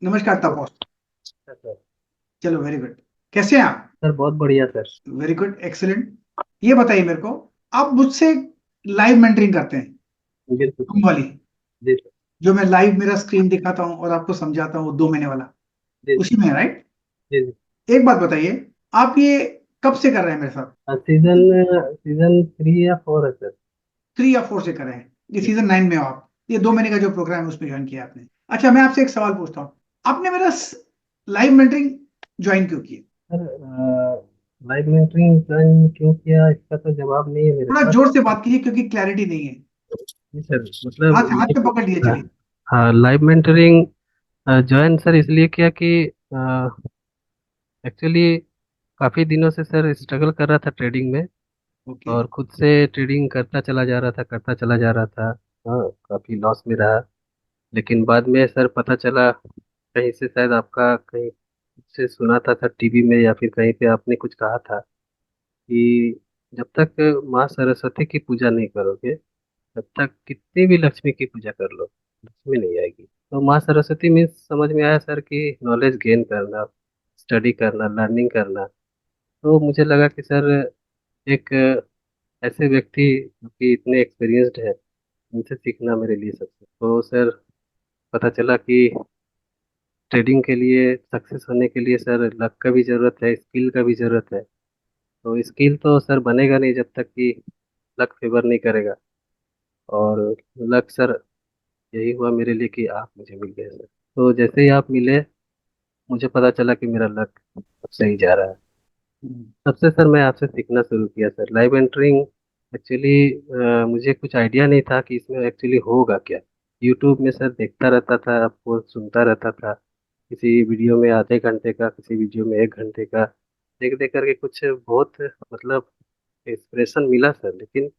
नमस्कार तापस। सर। चलो, very good. कैसे हैं आप? सर बहुत बढ़िया सर। Very good, excellent. ये बताइए मेरे को, आप मुझसे लाइव मेंटरिंग करते हैं, बिल्कुल सर। तुम वाली, जी सर। जो मैं लाइव मेरा स्क्रीन दिखाता हूँ और आपको समझाता हूँ, 2 महीने वाला, जी उसी में है, राइट? जी जी। एक बात बताइए, आप ये कब से कर रहे हैं मेरे साथ? सीजन सीजन 3 या 4 है सर। 3 या 4 से कर रहे हैं? ये जी सीजन 9 में हो आप? ये 2 महीने का जो प्रोग्राम है उसमें ज्वाइन किया आपने? अच्छा, मैं आपसे एक सवाल पूछता हूँ, आपने मेरा लाइव मेंटरिंग ज्वाइन क्यों किया? सर, लाइव मेंटरिंग ज्वाइन क्यों किया इसका तो जवाब नहीं है मेरे थोड़ा पास। जोर से बात कीजिए क्योंकि क्लैरिटी नहीं है। जी सर, मतलब हाथ हाथ पे पकड़ लिए चलिए। हाँ, लाइव मेंटरिंग ज्वाइन सर इसलिए किया कि एक्चुअली काफ़ी दिनों से सर स्ट्रगल कर रहा था ट्रेडिंग में। ओके। और खुद से ट्रेडिंग करता चला जा रहा था, करता चला जा रहा था। हाँ, काफ़ी लॉस में रहा। लेकिन बाद में सर पता चला, कहीं से शायद आपका कहीं से सुना था सर, टीवी में या फिर कहीं पे आपने कुछ कहा था कि जब तक माँ सरस्वती की पूजा नहीं करोगे तब तक कितनी भी लक्ष्मी की पूजा कर लो, लक्ष्मी नहीं आएगी। तो माँ सरस्वती मीन्स समझ में आया सर कि नॉलेज गेन करना, स्टडी करना, लर्निंग करना। तो मुझे लगा कि सर एक ऐसे व्यक्ति जो कि इतने एक्सपीरियंस्ड है, उनसे सीखना मेरे लिए सबसे तो सर पता चला कि ट्रेडिंग के लिए सक्सेस होने के लिए सर लक का भी ज़रूरत है, स्किल का भी ज़रूरत है। तो स्किल तो सर बनेगा नहीं जब तक कि लक फेवर नहीं करेगा। और लक सर यही हुआ मेरे लिए कि आप मुझे मिल गए सर। तो जैसे ही आप मिले, मुझे पता चला कि मेरा लक अब सही जा रहा है। हम्म। तब से सर मैं आपसे सीखना शुरू किया सर लाइव एंटरिंग। एक्चुअली मुझे कुछ आइडिया नहीं था कि इसमें एक्चुअली होगा क्या। यूट्यूब में सर देखता रहता था, आपको सुनता रहता था, किसी वीडियो में आधे घंटे का, किसी वीडियो में 1 घंटे का, देख देख करके कुछ बहुत मतलब इंस्पिरेशन मिला सर। लेकिन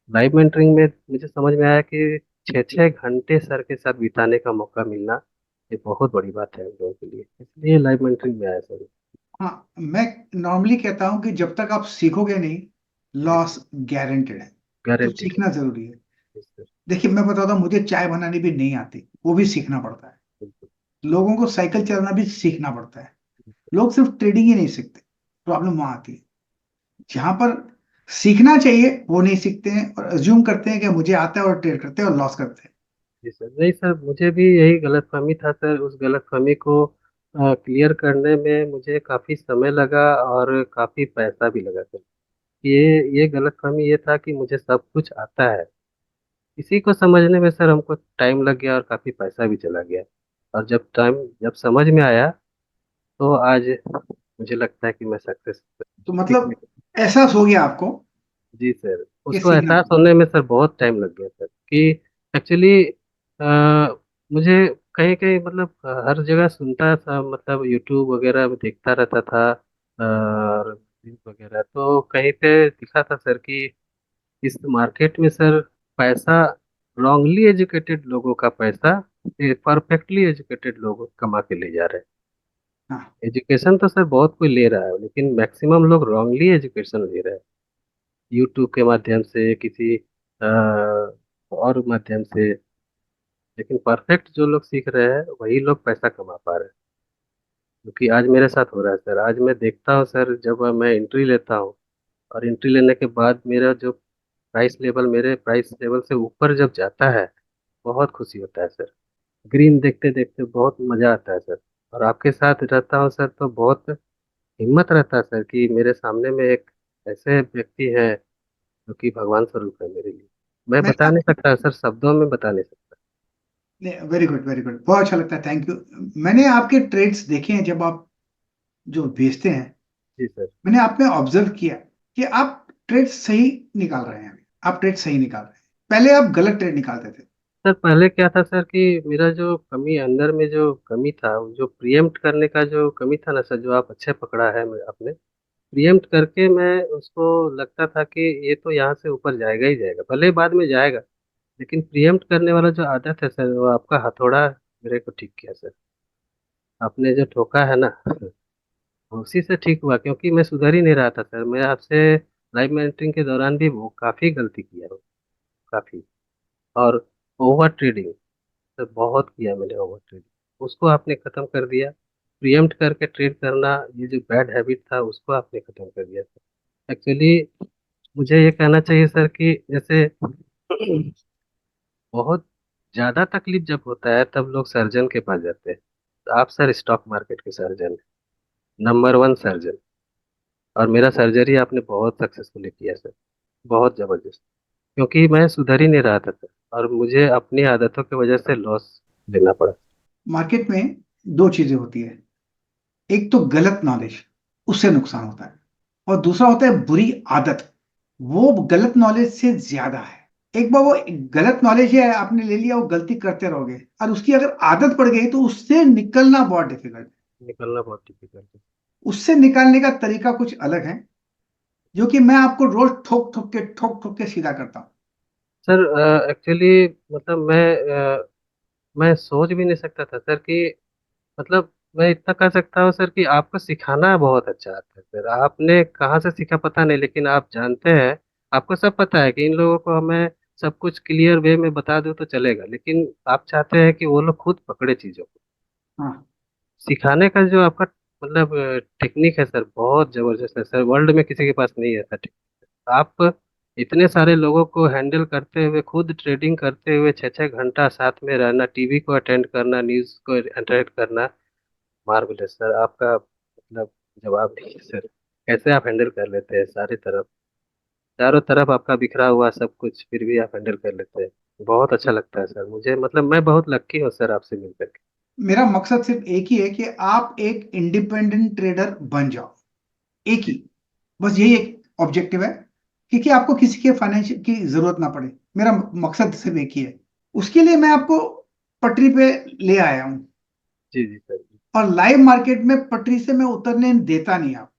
लाइव मेंटरिंग में मुझे समझ में आया कि 6-6 घंटे सर के साथ बिताने का मौका मिलना ये बहुत बड़ी बात है हम लोगों के लिए, इसलिए लाइव मेंटरिंग में आया सर। हाँ, मैं नॉर्मली कहता हूं कि जब तक आप सीखोगे नहीं, लॉस गारंटेड है। तो गारंटेड है। सीखना जरूरी है। Yes, sir। देखिए, मैं बताता हूँ, मुझे चाय बनानी भी नहीं आती, वो भी सीखना पड़ता है। बिल्कुल। लोगों को साइकिल चलाना भी सीखना पड़ता है। लोग सिर्फ ट्रेडिंग ही नहीं सीखते। प्रॉब्लम वहां आती है, जहां पर सीखना चाहिए वो नहीं सीखते हैं और अज्यूम करते हैं कि मुझे आता है और ट्रेड करते हैं और लॉस करते हैं। जी सर, नहीं सर, मुझे भी यही गलतफहमी था सर। उस गलतफहमी को क्लियर करने में मुझे काफ़ी समय लगा और काफ़ी पैसा भी लगा सर। ये गलतफहमी ये था कि मुझे सब कुछ आता है। इसी को समझने में सर हमको टाइम लग गया और काफ़ी पैसा भी चला गया। और जब समझ में आया तो आज मुझे लगता है कि मैं सक्सेस तो सीखने। मतलब एहसास हो गया आपको जी सर, कि उसको सीखना एहसास होने में सर बहुत टाइम लग गया सर कि एक्चुअली मुझे कहीं कहीं मतलब हर जगह सुनता था, मतलब यूट्यूब वगैरह में देखता रहता था और रील्स वगैरह, तो कहीं पे दिखा था सर कि इस मार्केट में सर पैसा रॉन्गली एजुकेटेड लोगों का पैसा परफेक्टली एजुकेटेड लोग कमा के ले जा रहे हैं। हाँ। एजुकेशन तो सर बहुत कोई ले रहा है, लेकिन मैक्सिमम लोग रॉन्गली एजुकेशन ले रहे हैं, यूट्यूब के माध्यम से, किसी और माध्यम से। लेकिन परफेक्ट जो लोग सीख रहे हैं वही लोग पैसा कमा पा रहे हैं, क्योंकि आज मेरे साथ हो रहा है सर। आज मैं देखता हूँ सर, जब मैं एंट्री लेता हूँ और एंट्री लेने के बाद मेरा जो प्राइस लेवल, मेरे प्राइस लेवल से ऊपर जब जाता है, बहुत खुशी होता है सर। ग्रीन देखते देखते बहुत मज़ा आता है सर। और आपके साथ रहता हूँ सर तो बहुत हिम्मत रहता है सर कि मेरे सामने में एक ऐसे व्यक्ति है जो कि भगवान स्वरूप है मेरे लिए। मैं मैंने बता आप नहीं सकता सर, शब्दों में बता नहीं सकता। वेरी गुड, वेरी गुड, बहुत अच्छा लगता है, थैंक यू। मैंने आपके ट्रेड्स देखे हैं, जब आप जो बेचते हैं, जी सर। मैंने आप में ऑब्जर्व किया कि आप ट्रेड सही निकाल रहे हैं अभी। आप ट्रेड सही निकाल रहे हैं, पहले आप गलत ट्रेड निकालते थे। सर पहले क्या था सर कि मेरा जो कमी अंदर में जो कमी था, जो प्रिएम्प्ट करने का जो कमी था ना सर, जो आप अच्छे पकड़ा है आपने। प्रिएम्प्ट करके मैं उसको लगता था कि ये तो यहाँ से ऊपर जाएगा ही जाएगा, भले ही बाद में जाएगा। लेकिन प्रिएम्प्ट करने वाला जो आदत है सर, वो आपका हथौड़ा मेरे को ठीक किया सर। आपने जो ठोका है ना उसी से ठीक हुआ, क्योंकि मैं सुधर ही नहीं रहा था सर। मैं आपसे लाइव मेंटरिंग के दौरान भी वो काफ़ी गलती किया हूँ, काफ़ी। और ओवर ट्रेडिंग सर बहुत किया मैंने, ओवर ट्रेडिंग। उसको आपने खत्म कर दिया। प्रियम्प्ट करके ट्रेड करना, ये जो बैड हैबिट था उसको आपने खत्म कर दिया सर। एक्चुअली मुझे ये कहना चाहिए सर कि जैसे बहुत ज्यादा तकलीफ जब होता है तब लोग सर्जन के पास जाते हैं। तो आप सर स्टॉक मार्केट के सर्जन, नंबर वन सर्जन। और मेरा सर्जरी आपने बहुत सक्सेसफुली किया सर, बहुत जबरदस्त। क्योंकि मैं सुधर ही नहीं रहा था सर, और मुझे अपनी आदतों की वजह से लॉस लेना पड़ा। मार्केट में दो चीजें होती है। एक तो गलत नॉलेज, उससे नुकसान होता है, और दूसरा होता है बुरी आदत, वो गलत नॉलेज से ज्यादा है। एक बार वो गलत नॉलेज है आपने ले लिया, वो गलती करते रहोगे, और उसकी अगर आदत पड़ गई तो उससे निकलना बहुत डिफिकल्ट है। निकलना बहुत डिफिकल्ट है। उससे निकालने का तरीका कुछ अलग है, जो कि मैं आपको रोज ठोक ठोक के सीधा करता हूँ। सर एक्चुअली मतलब मैं सोच भी नहीं सकता था सर कि मतलब मैं इतना कह सकता हूँ सर कि आपको सिखाना बहुत अच्छा आता है सर। आपने कहाँ से सीखा पता नहीं, लेकिन आप जानते हैं, आपको सब पता है कि इन लोगों को हमें सब कुछ क्लियर वे में बता दो तो चलेगा, लेकिन आप चाहते हैं कि वो लोग खुद पकड़े चीज़ों को। हाँ, सिखाने का जो आपका मतलब टेक्निक है सर, बहुत जबरदस्त है सर। वर्ल्ड में किसी के पास नहीं है ऐसा टेक्निक। आप इतने सारे लोगों को हैंडल करते हुए, खुद ट्रेडिंग करते हुए 6-6 घंटा साथ में रहना, टीवी को अटेंड करना, न्यूज़ को अटेंड करना, मार्वलस सर। आपका मतलब जवाब नहीं है सर। कैसे आप हैंडल कर लेते हैं सारी तरफ, चारों तरफ आपका बिखरा हुआ सब कुछ, फिर भी आप हैंडल कर लेते हैं। बहुत अच्छा लगता है सर मुझे, मतलब मैं बहुत लक्की हूँ सर आपसे मिल करके। मेरा मकसद सिर्फ एक ही है कि आप एक इंडिपेंडेंट ट्रेडर बन जाओ। एक ही, बस यही एक ऑब्जेक्टिव है, क्योंकि आपको किसी के फाइनेंशियल की जरूरत ना पड़े। मेरा मकसद सिर्फ एक ही है, उसके लिए मैं आपको पटरी पे ले आया हूं। जी जी सर जी। और लाइव मार्केट में पटरी से मैं उतरने देता नहीं आप।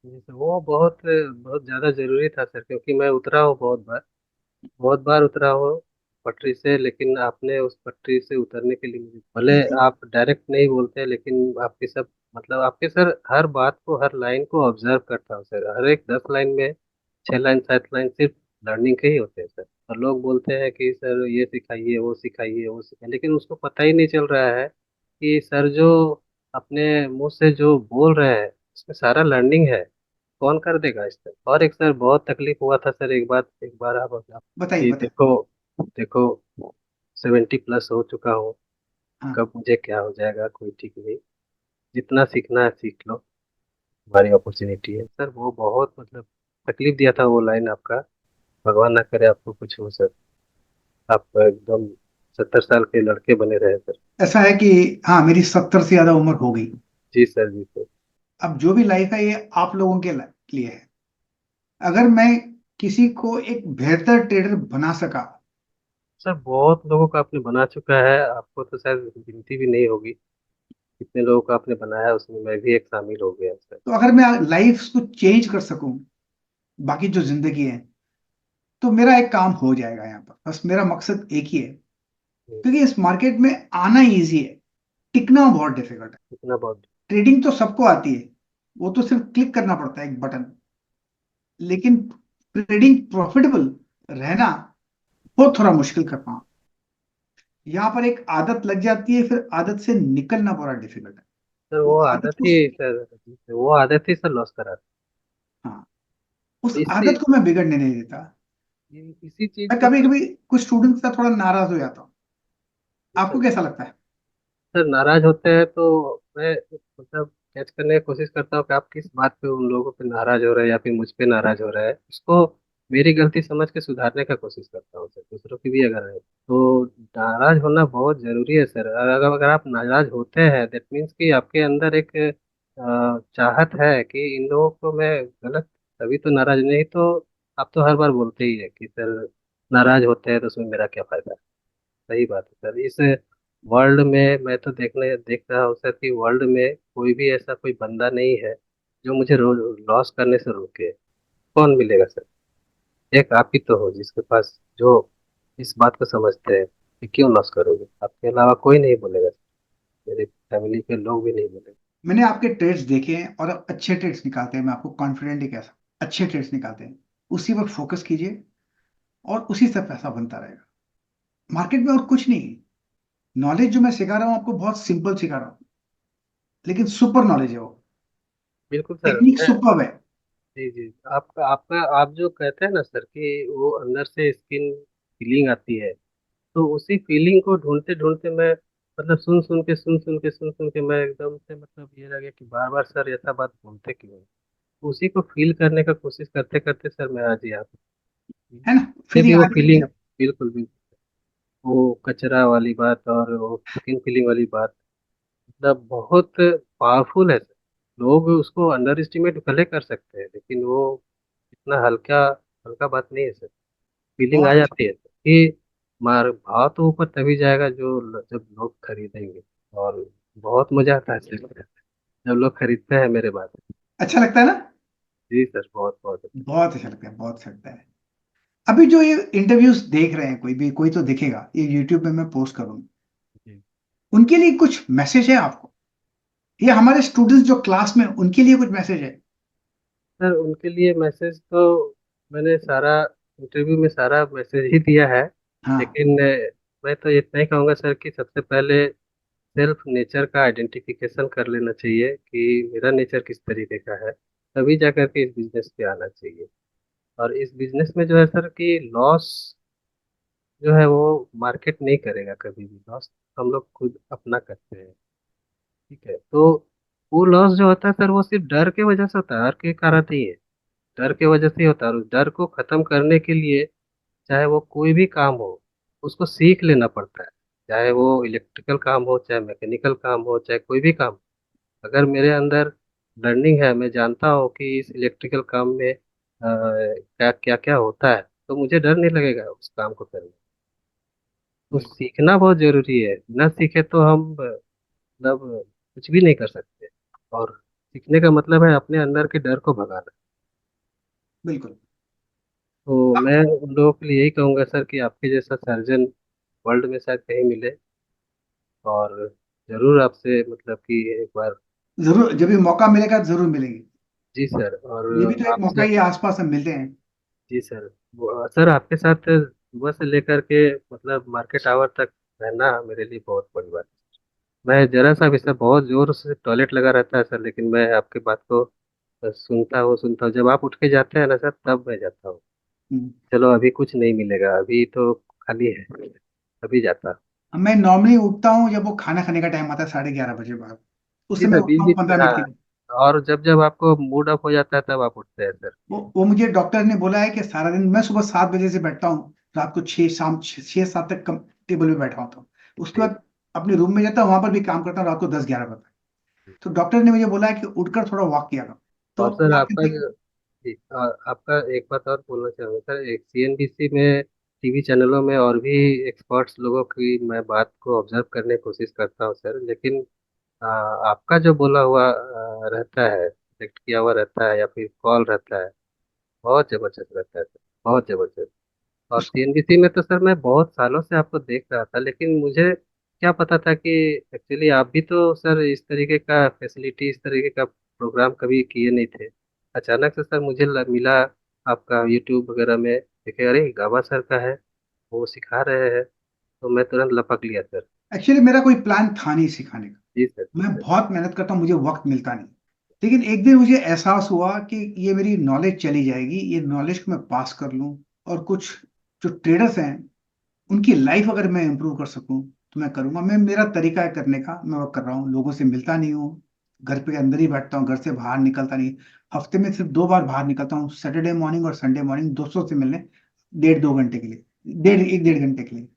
जी सर, वो बहुत बहुत ज़्यादा ज़रूरी था सर, क्योंकि मैं उतरा हूँ बहुत बार उतरा हूँ पटरी से। लेकिन आपने उस पटरी से उतरने के लिए मुझे, भले आप डायरेक्ट नहीं बोलते, लेकिन आपके सब मतलब आपके सर हर बात को, हर लाइन को ऑब्जर्व करता हूँ सर। हर एक 10 लाइन में 6 लाइन 7 लाइन सिर्फ लर्निंग के ही होते हैं सर। और लोग बोलते हैं कि सर ये सिखाइए वो सिखाइए वो सिखाइए, लेकिन उसको पता ही नहीं चल रहा है कि सर जो अपने मुंह से जो बोल रहे हैं उसमें सारा लर्निंग है। कौन कर देगा इस तरह। और एक सर बहुत तकलीफ हुआ था सर, एक बार आप बताइए कि बताइए। देखो देखो 70+ हो चुका हूँ, हाँ, कब मुझे क्या हो जाएगा कोई ठीक नहीं। जितना सीखना है सीख लो, हमारी अपॉर्चुनिटी है सर। वो बहुत मतलब तकलीफ दिया था वो लाइन आपका। भगवान ना करे आपको कुछ हो सर। आप एकदम 70 साल के लड़के बने रहे सर। ऐसा है कि हाँ, मेरी 70 से ज्यादा उम्र हो गई। जी सर जी सर। अब जो भी लाइफ है ये आप लोगों के लिए है। अगर मैं किसी को एक बेहतर ट्रेडर बना सका। सर बहुत लोगों का आपने बना चुका है, आपको तो शायद गिनती भी नहीं होगी कितने लोगों का आपने बनाया, उसमें मैं भी एक शामिल हो गया सर। तो अगर मैं लाइफ को चेंज कर सकूं, बाकी जो जिंदगी है, तो मेरा एक काम हो जाएगा यहाँ पर। बस मेरा मकसद एक ही है, क्योंकि इस मार्केट में आना इजी है, टिकना बहुत डिफिकल्ट है। इतना बहुत। ट्रेडिंग तो सबको आती है, वो तो सिर्फ क्लिक करना पड़ता है एक बटन। लेकिन ट्रेडिंग प्रॉफिटेबल रहना, वो थोड़ा मुश्किल करना। यहाँ पर एक आदत लग जाती है, फिर आदत से निकलना बड़ा डिफिकल्ट है। सर वो वो आदत आदत को, ही सर, वो आदत ही सर लॉस करा। हाँ, उस इसी आदत को मैं बिगड़ने नहीं देता। इसी चीज मैं को कभी सर। कभी कुछ स्टूडेंट का थोड़ा नाराज हो जाता हूँ। जी आपको सर। कैसा लगता है? सर नाराज होते हैं तो मैं मतलब कैच करने की कोशिश करता हूँ कि आप किस बात पे उन लोगों पे नाराज हो रहे हैं या फिर मुझ पे नाराज हो रहे हैं, उसको मेरी गलती समझ के सुधारने का कोशिश करता हूँ सर। दूसरों की भी अगर है तो नाराज होना बहुत जरूरी है सर। और अगर आप नाराज होते हैं दैट मीन्स कि आपके अंदर एक चाहत है कि इन लोगों को मैं गलत, तभी तो नाराज। नहीं तो आप तो हर बार बोलते ही है कि सर नाराज होते हैं तो उसमें मेरा क्या फायदा है। सही बात है सर। इस वर्ल्ड में मैं तो देख रहा हूँ सर कि वर्ल्ड में कोई भी ऐसा कोई बंदा नहीं है जो मुझे लॉस करने से रोके। कौन मिलेगा सर। एक आप ही तो हो जिसके पास, जो इस बात को समझते हैं कि क्यों लॉस करोगे। आपके अलावा कोई नहीं बोलेगा सर। मेरे फैमिली के लोग भी नहीं बोलेंगे। मैंने आपके ट्रेड्स देखे हैं, और आप अच्छे ट्रेड्स निकालते हैं, मैं आपको कॉन्फिडेंटली कह सकता, अच्छे ट्रेड्स निकालते हैं। उसी पर फोकस कीजिए, और उसी से पैसा बनता रहेगा। मार्केट में और कुछ नहीं है। नॉलेज जो मैं सिखा रहा हूँ आपको बहुत सिंपल सिखा रहा हूँ, लेकिन सुपर नॉलेज है वो। बिल्कुल सर। टेक्निक मैं सुपर है। जी जी, आपका आपका आप जो कहते हैं ना सर कि वो अंदर से स्किन फीलिंग आती है, तो उसी फीलिंग को ढूंढते ढूंढते मैं मतलब सुन सुन के मैं एकदम से मतलब ये रह गया कि बार बार सर ऐसा बात बोलते क्यों हैं? उसी को फील करने का कोशिश करते करते सर मैं आज यहाँ पे है ना? ये भी फीलिंग वो आ जाएगी फीलिंग। जब। बिल्कुल बिल्कुल। वो कचरा वाली बात और वो स्किन फीलिंग वाली बात मतलब बहुत पावरफुल है सर। लोग उसको अंडर एस्टिमेट भले कर सकते हैं, लेकिन वो इतना हल्का हल्का बात नहीं है सर। फीलिंग आ बहुत अच्छा। जाती है सर कि मार भाव तो ऊपर तभी जाएगा जब लोग खरीदेंगे। और बहुत मजा आता है सर जब लोग खरीदते हैं मेरे बाद। अच्छा लगता है ना? जी सर, बहुत बहुत अच्छा। बहुत अच्छा लगता है, बहुत अच्छा लगता है। अभी जो ये इंटरव्यूज देख रहे हैं, कोई भी, कोई तो देखेगा, ये यूट्यूब पे मैं पोस्ट करूंगा, जी उनके लिए कुछ मैसेज है आपको? ये हमारे स्टूडेंट्स जो क्लास में, उनके लिए कुछ मैसेज है? सर, उनके लिए मैसेज तो मैंने सारा इंटरव्यू में सारा मैसेज ही दिया है। हाँ। लेकिन मैं तो इतना ही कहूँगा सर कि सबसे पहले सेल्फ नेचर का आइडेंटिफिकेशन कर लेना चाहिए कि मेरा नेचर किस तरीके का है, तभी जा करके इस बिजनेस पे आना चाहिए। और इस बिजनेस में जो है सर कि लॉस जो है वो मार्केट नहीं करेगा कभी भी। लॉस हम लोग खुद अपना करते हैं। ठीक है, तो वो लॉस जो होता है सर वो सिर्फ डर के वजह से होता है, और के कारण नहीं है। डर के वजह से ही होता है, और उस डर को खत्म करने के लिए चाहे वो कोई भी काम हो उसको सीख लेना पड़ता है। चाहे वो इलेक्ट्रिकल काम हो, चाहे मैकेनिकल काम हो, चाहे कोई भी काम। अगर मेरे अंदर लर्निंग है, मैं जानता हूँ कि इस इलेक्ट्रिकल काम में क्या क्या क्या होता है, तो मुझे डर नहीं लगेगा उस काम को करने। तो बिल्कुल। सीखना बहुत जरूरी है। बिना सीखे तो हम मतलब कुछ भी नहीं कर सकते। और सीखने का मतलब है अपने अंदर के डर को भगाना। बिल्कुल। तो मैं उन लोगों के लिए यही कहूँगा सर कि आपके जैसा सर्जन वर्ल्ड में शायद कहीं मिले। और ज़रूर आपसे मतलब कि एक बार। जरूर, जब भी मौका मिलेगा जरूर मिलेंगे। जी सर। ये भी और तो एक मौका आपसे। ही है, आसपास हम मिलते हैं। जी सर। सर आपके साथ सुबह से लेकर के मतलब मार्केट आवर तक रहना मेरे लिए बहुत बड़ी बात है। मैं जरा सा भी सर बहुत जोर से टॉयलेट लगा रहता है सर, लेकिन मैं आपकी बात को सुनता हूँ जब आप उठ के जाते हैं ना सर, तब मैं जाता हूँ। हम्म। चलो अभी कुछ नहीं मिलेगा, अभी तो खाली है, अभी जाता। मैं नॉर्मली उठता हूँ जब वो खाना खाने का टाइम आता है, 11:30 बजे बाद। उस जी समय सर, उठता बीच हूँ बीच में 15 मिनट के हाँ। लिए। और जब जब आपको मूड ऑफ हो जाता है तब आप उठते हैं सर। वो मुझे डॉक्टर ने बोला है कि सारा दिन मैं सुबह 7 बजे से बैठता हूँ, रात को 6, शाम 6-7 तक कम टेबल पे बैठा होता हूँ। उसके जी बाद अपने रूम में जाता हूँ, वहां पर भी काम करता हूँ रात को 10-11 बजे तक। जी। तो डॉक्टर ने मुझे बोला है कि उठकर थोड़ा वॉक किया करो। तो और सर वॉक आपका करते। जो जी, आपका एक बात और बोलना चाहूँगा सर, एक सीएनबीसी में टीवी चैनलों में और भी एक्सपर्ट्स लोगों की मैं बात को ऑब्जर्व करने की कोशिश करता हूँ सर, लेकिन आपका जो बोला हुआ रहता है, सेलेक्ट किया हुआ रहता है या फिर कॉल रहता है, बहुत जबरदस्त रहता है सर, बहुत जबरदस्त। और सीएनबीसी में तो सर मैं बहुत सालों से आपको देख रहा था, लेकिन मुझे क्या पता था कि एक्चुअली आप भी तो सर इस तरीके का फैसिलिटी, इस तरीके का प्रोग्राम कभी किए नहीं थे। अचानक से सर मुझे मिला आपका यूट्यूब वगैरह में, देखे अरे गाबा सर का है, वो सिखा रहे हैं, तो मैं तुरंत लपक लिया सर। एक्चुअली मेरा कोई प्लान था नहीं सिखाने का। जी सर, जी मैं सर। बहुत मेहनत करता हूँ, मुझे वक्त मिलता नहीं। लेकिन एक दिन मुझे एहसास हुआ कि ये मेरी नॉलेज चली जाएगी, ये नॉलेज को मैं पास कर लूँ, और कुछ जो ट्रेडर्स हैं उनकी लाइफ अगर मैं इंप्रूव कर सकूं तो मैं करूंगा। मैं, मेरा तरीका है करने का, मैं वो कर रहा हूँ। लोगों से मिलता नहीं हूँ, घर पे अंदर ही बैठता हूँ, घर से बाहर निकलता नहीं। हफ्ते में सिर्फ 2 बार बाहर निकलता हूँ, सैटरडे मॉर्निंग और संडे मॉर्निंग, दोस्तों से मिलने 1.5-2 घंटे के लिए, 1.5 घंटे के लिए।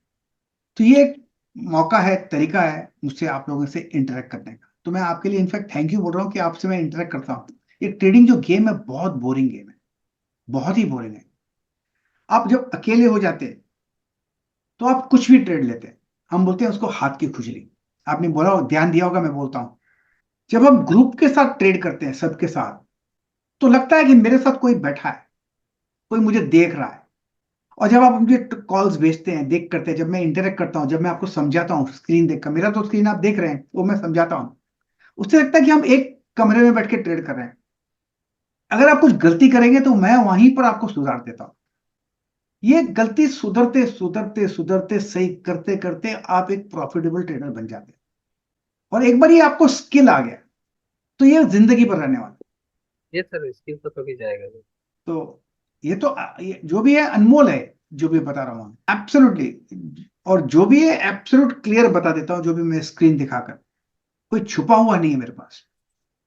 तो ये एक मौका है, तरीका है मुझसे आप लोगों से इंटरेक्ट करने का। तो मैं आपके लिए इनफैक्ट थैंक यू बोल रहा हूँ कि आपसे मैं इंटरेक्ट करता हूँ। ये ट्रेडिंग जो गेम है बहुत बोरिंग गेम है, बहुत ही बोरिंग है। आप जब अकेले हो जाते हैं तो आप कुछ भी ट्रेड लेते हैं, हम बोलते हैं उसको हाथ की खुजली। आपने बोला, ध्यान दिया होगा, मैं बोलता हूं, जब हम ग्रुप के साथ ट्रेड करते हैं सबके साथ, तो लगता है कि मेरे साथ कोई बैठा है, कोई मुझे देख रहा है। और जब आप मुझे कॉल्स भेजते हैं, देख करते हैं, जब मैं इंटरेक्ट करता हूं, जब मैं आपको समझाता हूं स्क्रीन देखकर, मेरा तो स्क्रीन आप देख रहे हैं, वो मैं समझाता हूं, उससे लगता है कि हम एक कमरे में बैठ के ट्रेड कर रहे हैं। अगर आप कुछ गलती करेंगे तो मैं वहीं पर आपको सुधार देता हूं। ये गलती सुधरते सुधरते सुधरते सही करते करते आप एक प्रॉफिटेबल ट्रेडर बन जाते हैं। और एक बार ये आपको स्किल आ गया तो ये जिंदगी भर रहने वाला है। ये सर स्किल तो कभी जाएगा नहीं। तो ये तो ये जो भी है अनमोल है, जो भी बता रहा हूँ एब्सोल्युटली। और जो भी है एब्सोल्यूट क्लियर बता देता हूँ, जो भी मैं स्क्रीन दिखाकर, कोई छुपा हुआ नहीं है मेरे पास।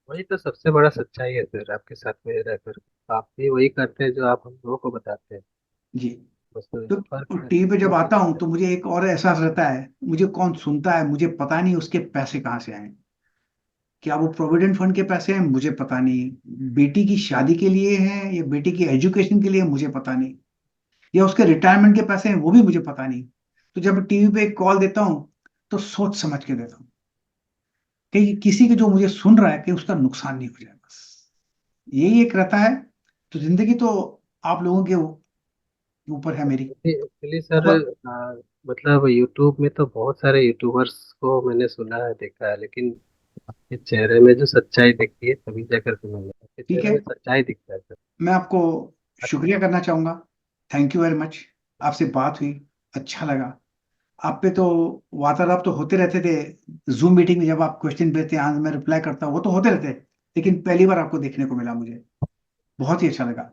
वही तो सबसे बड़ा सच्चाई है सर, आपके साथ में रहकर आप भी वही करते हैं जो आप हम लोगों को बताते हैं। जी। बस तो फर्क टीवी पे जब एक ही आता हूँ बात है। तो मुझे एक और एहसास रहता है, मुझे कौन सुनता है मुझे पता नहीं, उसके पैसे कहाँ से आए। क्या वो प्रोविडेंट फंड के पैसे हैं मुझे पता नहीं, बेटी की शादी के लिए हैं या बेटी की एजुकेशन के लिए मुझे पता नहीं, या उसके रिटायरमेंट के पैसे हैं वो भी मुझे पता नहीं। तो जब टीवी पे एक कॉल देता हूँ तो सोच समझ के देता हूँ कि किसी के जो मुझे सुन रहा है कि उसका नुकसान नहीं हो जाए, बस यही एक रहता है। तो जिंदगी तो आप लोगों के ऊपर है मेरी। एक्चुअली सर अब मतलब यूट्यूब में तो बहुत सारे यूट्यूबर्स को मैंने सुना है देखा है, लेकिन आपके चेहरे में जो सच्चाई दिखती है तभी जाकर के मैंने आपके ठीक चेहरे है, में सच्चाई दिखता है सर। मैं आपको शुक्रिया करना चाहूंगा। Thank you very much. आपसे बात हुई, अच्छा लगा। आप पे तो वार्तालाप तो होते रहते थे, जूम मीटिंग में जब आप क्वेश्चन भेजते हैं मैं रिप्लाई करता हूँ, वो तो होते रहते, लेकिन पहली बार आपको देखने को मिला मुझे, बहुत ही अच्छा लगा।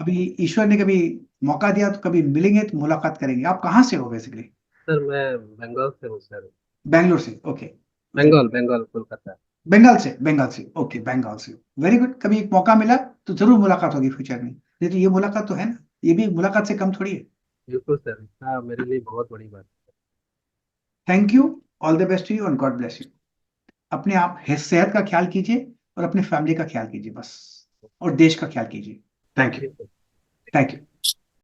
अभी ईश्वर ने कभी मौका दिया तो कभी मिलेंगे तो मुलाकात करेंगे। आप कहाँ से हो बेसिकली? सर मैं बंगाल से हूँ सर। बैंगलोर से, ओके। वेरी, बंगाल बंगाल कोलकाता। बंगाल से ओके, बंगाल से। वेरी गुड, कभी एक मौका मिला तो जरूर मुलाकात होगी फ्यूचर में। नहीं तो ये मुलाकात तो है ना, ये भी मुलाकात से कम थोड़ी है। बिल्कुल सर, हाँ मेरे लिए बहुत बड़ी बात thank you. All the best to you and God bless you. अपने आप सेहत का ख्याल कीजिए और अपने फैमिली का ख्याल कीजिए बस, और देश का ख्याल कीजिए। Thank you. है। Thank you.